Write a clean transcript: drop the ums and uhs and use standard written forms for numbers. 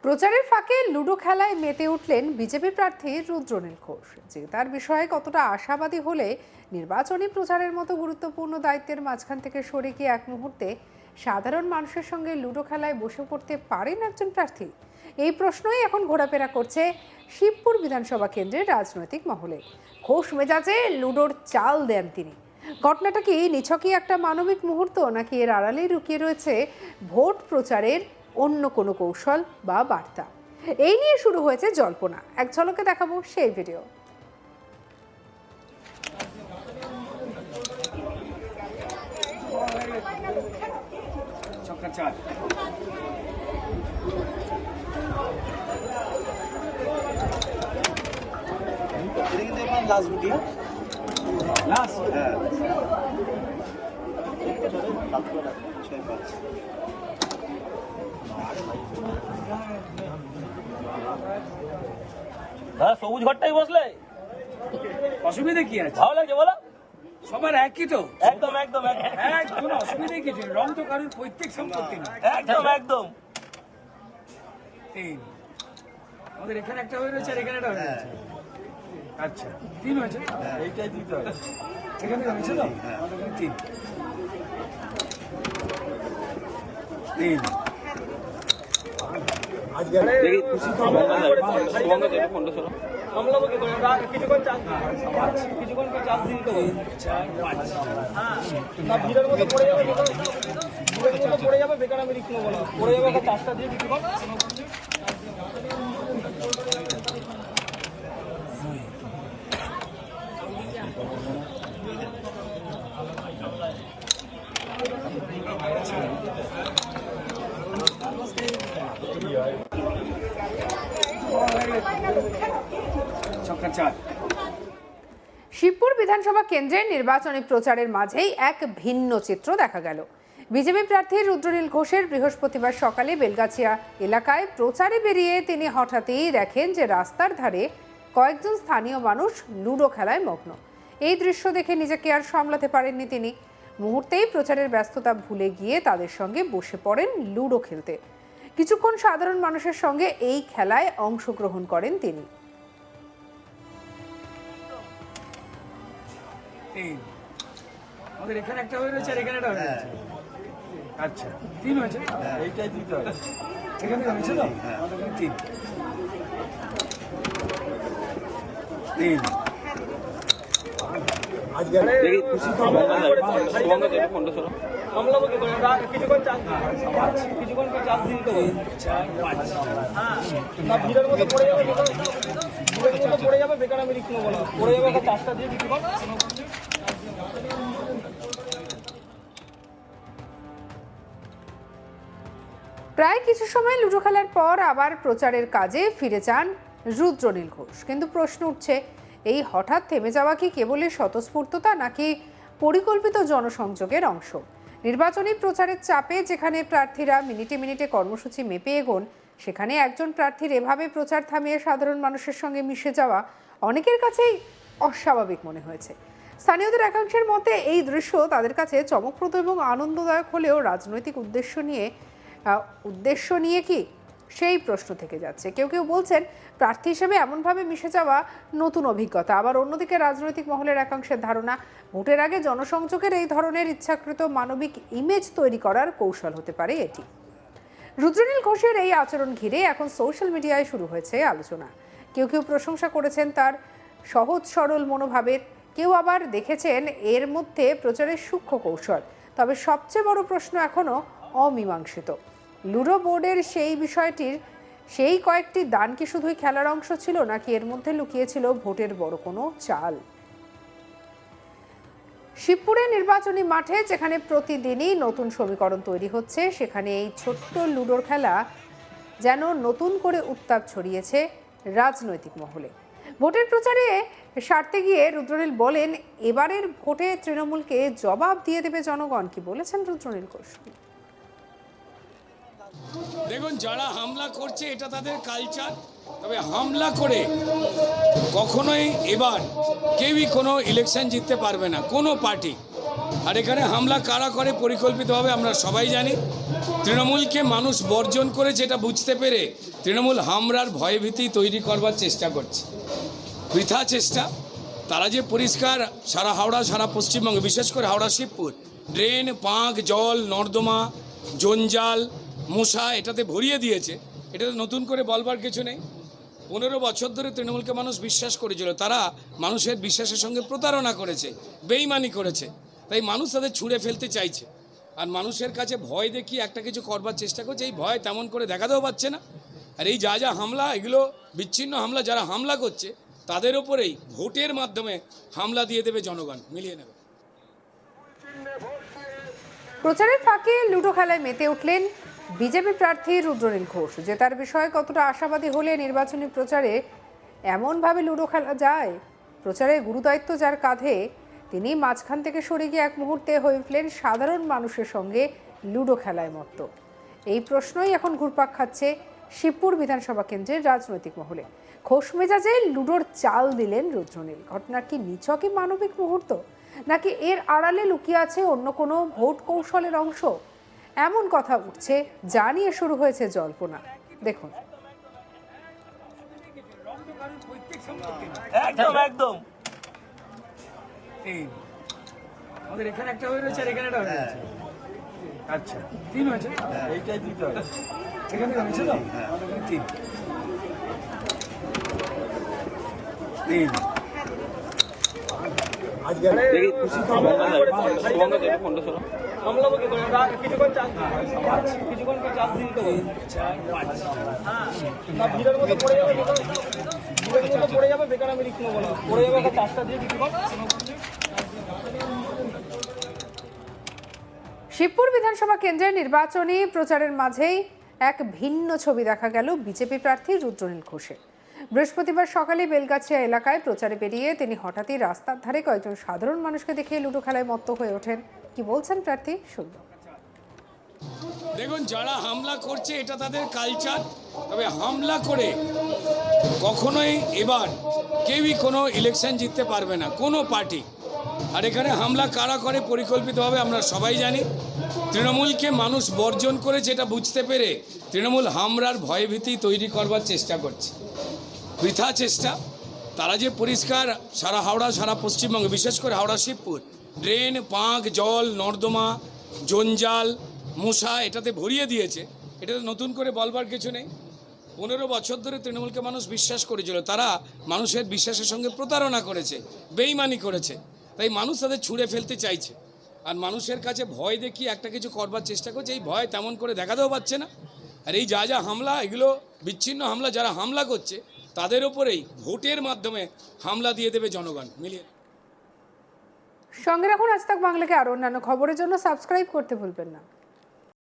প্রচারের ফাঁকে লুডো খেলায় মেতে উঠলেন বিজেপি প্রার্থী রুদ্রনীল ঘোষ। যে তার বিষয়ে কতটা আশাবাদী হলে নির্বাচনী প্রচারের মতো গুরুত্বপূর্ণ দায়িত্বের মাঝখান থেকে সরে গিয়ে এক মুহূর্তে সাধারণ মানুষের সঙ্গে লুডো খেলায় বসে পড়তে পারেন একজন প্রার্থী, এই প্রশ্নই এখন ঘোরাফেরা করছে শিবপুর বিধানসভা কেন্দ্রের রাজনৈতিক মহলে। ঘোষ মেজাজে লুডোর চাল দেন তিনি। ঘটনাটা কি নিছকই একটা মানবিক মুহূর্ত, নাকি এর আড়ালেই লুকিয়ে রয়েছে ভোট প্রচারের অন্য কোনো কৌশল বা বার্তা? এই নিয়ে শুরু হয়েছে জল্পনা। এক ঝলকে দেখাবো সেই ভিডিও। লাস্ট ভিডিও লাস্ট হ্যাঁ, সবুজ ঘরটাই বসলে অসুবিধা কি আছে? ভালো লাগছে বলো? সবার একই তো। একদম একদম কোনো অসুবিধা কিছু নেই। রং তো কারোর প্রত্যেক সম্পত্তি না। একদম একদম। তিন আমাদের এখানে একটা হয়ে রয়েছে আর এখানে একটা হয়ে রয়েছে। আচ্ছা, তিন হয়েছে। এইটাই দিতে হবে। এখানে হয়েছে তো আমাদের এখানে তিন তিন শিবপুর বিধানসভা কেন্দ্রের নির্বাচনী প্রচারের মাঝেই এক ভিন্ন চিত্র দেখা গেল। বিজেপি প্রার্থী রুদ্রনীল ঘোষের বৃহস্পতিবার সকালে বেলগাছিয়া এলাকায় প্রচারে বেরিয়ে তিনি হঠাৎই দেখেন যে রাস্তার ধারে কয়েকজন স্থানীয় মানুষ লুডো খেলায় মগ্ন। এই দৃশ্য দেখে নিজেকে আর সামলাতে পারেননি তিনি। মুহূর্তেই প্রচারের ব্যস্ততা ভুলে গিয়ে তাদের সঙ্গে বসে পড়েন লুডো খেলতে। কিছুক্ষণ সাধারণ মানুষের সঙ্গে এই খেলায় অংশগ্রহণ করেন তিনি। আমাদের এখানে একটা হয়ে রয়েছে আর এখানে একটা হয়ে রয়েছে। আচ্ছা, তিন হয়েছে। এইটাই দিতে হবে। এখানে হয়েছে তো আমাদের এখানে তিন তিন প্রায় কিছু সময় লুডো খেলার পর আবার প্রচারের কাজে ফিরে যান রুদ্রনীল ঘোষ। কিন্তু প্রশ্ন উঠছে, এই হঠাৎ থেমে যাওয়া কি কেবলই স্বতঃস্ফূর্ততা, নাকি পরিকল্পিত জনসংযোগের অংশ? নির্বাচনী প্রচারের চাপে যেখানে প্রার্থীরা মিনিটে মিনিটে কর্মসূচি মেপে এগোন, সেখানে একজন প্রার্থীর এভাবে প্রচার থামিয়ে সাধারণ মানুষের সঙ্গে মিশে যাওয়া অনেকের কাছেই অস্বাভাবিক মনে হয়েছে। স্থানীয়দের একাংশের মতে এই দৃশ্য তাদের কাছে চমকপ্রদ এবং আনন্দদায়ক হলেও রাজনৈতিক উদ্দেশ্য নিয়ে কি, সেই প্রশ্ন থেকে যাচ্ছে। কেউ কেউ বলছেন প্রার্থী হিসেবে এমনভাবে মিশে যাওয়া নতুন অভিজ্ঞতা। আবার অন্যদিকে রাজনৈতিক মহলের একাংশের ধারণা, ভোটের আগে জনসংযোগের এই ধরনের ইচ্ছাকৃত মানবিক ইমেজ তৈরি করার কৌশল হতে পারে এটি। রুদ্রনীল ঘোষের এই আচরণ ঘিরে এখন সোশ্যাল মিডিয়ায় শুরু হয়েছে আলোচনা। কেউ কেউ প্রশংসা করেছেন তার সহজ সরল মনোভাবের, কেউ আবার দেখেছেন এর মধ্যে প্রচারের সূক্ষ্ম কৌশল। তবে সবচেয়ে বড় প্রশ্ন এখনো অমীমাংসিত। লুডো বোর্ডের সেই কয়েকটি দান কি শুধুই খেলার অংশ ছিল, নাকি এর মধ্যে লুকিয়েছিল ভোটের বড় কোনো চাল? শিবপুরের নির্বাচনী মাঠে যেখানে প্রতিদিনই নতুন সমীকরণ তৈরি হচ্ছে, সেখানে এই ছোট্ট লুডোর খেলা যেন নতুন করে উত্তাপ ছড়িয়েছে রাজনৈতিক মহলে। ভোটের প্রচারে সারতে গিয়ে রুদ্রনীল বলেন, এবারের ভোটে তৃণমূলকে জবাব দিয়ে দেবে জনগণ। কি বলেছেন রুদ্রনীল ঘোষ? দেখুন, যারা হামলা করছে এটা তাদের কালচার, তবে হামলা করে কখনোই এবার কেউই কোনো ইলেকশন জিততে পারবে না, কোনো পার্টি। আর এখানে হামলা কারা করে পরিকল্পিতভাবে আমরা সবাই জানি, তৃণমূলকে মানুষ বর্জন করে যেটা বুঝতে পেরে তৃণমূল হামলার ভয়ভীতি তৈরি করবার চেষ্টা করছে, বৃথা চেষ্টা। তারা যে পরিষ্কার সারা হাওড়া, সারা পশ্চিমবঙ্গ, বিশেষ করে হাওড়া শিবপুর ড্রেন, পাঁক, জল, নর্দমা, জঞ্জাল, মশা এটাতে ভরিয়ে দিয়েছে। এটাতে নতুন করে বলবার কিছু নেই। 15 বছর ধরে তৃণমূলকে মানুষ বিশ্বাস করেছিল, তারা মানুষের বিশ্বাসের সঙ্গে প্রতারণা করেছে, বেইমানি করেছে। তাই মানুষ তাদের ছুঁড়ে ফেলতে চাইছে, আর মানুষের কাছে ভয় দেখিয়ে একটা কিছু করবার চেষ্টা করছে। এই ভয় তেমন করে দেখাতেও পাচ্ছে না। আর এই যা হামলা, এগুলো বিচ্ছিন্ন হামলা, যারা হামলা করছে তাদের ওপরেই ভোটের মাধ্যমে হামলা দিয়ে দেবে জনগণ, মিলিয়ে নেবে। প্রচারের ফাঁকে লুডো খেলায় মেতে উঠলেন বিজেপি প্রার্থী রুদ্রনীল ঘোষ। জেতার বিষয়ে কতটা আশাবাদী হলে নির্বাচনী প্রচারে এমনভাবে লুডো খেলা যায়, প্রচারের গুরুদায়িত্ব যার কাঁধে, তিনি মাঝখান থেকে সরে গিয়ে এক মুহূর্তে হয়ে উঠলেন সাধারণ মানুষের সঙ্গে লুডো খেলায় মত্ত। এই প্রশ্নই এখন ঘুরপাক খাচ্ছে শিবপুর বিধানসভা কেন্দ্রের রাজনৈতিক মহলে। খোশ মেজাজে লুডোর চাল দিলেন রুদ্রনীল। ঘটনা কি নিছকই মানবিক মুহূর্ত, নাকি এর আড়ালে লুকিয়ে আছে অন্য কোনো ভোট কৌশলের অংশ? এমন কথা উঠছে, যা নিয়ে শুরু হয়েছে জল্পনা। দেখুন। একদম একদম তিন। আমাদের এখানে একটা হয়ে রয়েছে আর এখানে একটা হয়ে রয়েছে। আচ্ছা, 3 হয়েছে। এইটাই দিতে হয়। এখানে হয়েছে তো? আমাদের এখানে 3। 3। দেখি খুশি তো আমলাবো কি করে কিছুক্ষণ চাপ কিছুক্ষণ চাপ দিন তো 3, 4, 5। না ভিড়ের মধ্যে পড়ে যাবে ভিড়ের মধ্যে পড়ে যাবে, বেকার আমি রিস্ক নেবো না, পড়ে যাবে একটা চারটা দিয়ে কিছুক্ষণ। শিবপুর বিধানসভা কেন্দ্রের নির্বাচনী প্রচারের মাঝেই এক ভিন্ন ছবি দেখা গেল বিজেপি প্রার্থী রুদ্রনীল ঘোষের। বৃহস্পতিবার সকালে বেলগাছিয়া এলাকায় প্রচারে বেরিয়ে তিনি হঠাৎই রাস্তার ধারে কয়েকজন সাধারণ মানুষকে দেখে লুডো খেলায় মত্ত হয়ে ওঠেন। কি বলছেন প্রার্থী, শুনব। দেখুন, যারা হামলা করছে এটা তাদের কালচার, তবে হামলা করে কখনোই এবার কেউই কোনো ইলেকশন জিততে পারবে না, কোনো পার্টি। আর এখানে হামলা কারা করে পরিকল্পিতভাবে আমরা সবাই জানি। তৃণমূলকে মানুষ বর্জন করে যেটা বুঝতে পেরে তৃণমূল হামলার ভয়ভীতি তৈরি করবার চেষ্টা করছে, বৃথা চেষ্টা। তারা যে পরিষ্কার সারা হাওড়া, সারা পশ্চিমবঙ্গ, বিশেষ করে হাওড়া শিবপুর ড্রেন, পাঁক, জল, নর্দমা, জঞ্জাল, মশা এটাতে ভরিয়ে দিয়েছে। এটাতে নতুন করে বলবার কিছু নেই। 15 বছর ধরে তৃণমূলকে মানুষ বিশ্বাস করেছিল, তারা মানুষের বিশ্বাসের সঙ্গে প্রতারণা করেছে, বেইমানি করেছে। তাই মানুষ তাদের ছুঁড়ে ফেলতে চাইছে, আর মানুষের কাছে ভয় দেখিয়ে একটা কিছু করবার চেষ্টা করছে। এই ভয় তেমন করে দেখাতেও পাচ্ছে না। আর এই যা হামলা, এগুলো বিচ্ছিন্ন হামলা, যারা হামলা করছে তাদের ওপরেই ভোটের মাধ্যমে হামলা দিয়ে দেবে জনগণ, মিলিয়ে। সঙ্গে রাখুন আজ তাক বাংলাকে। আরও অন্যান্য খবরের জন্য সাবস্ক্রাইব করতে ভুলবেন না।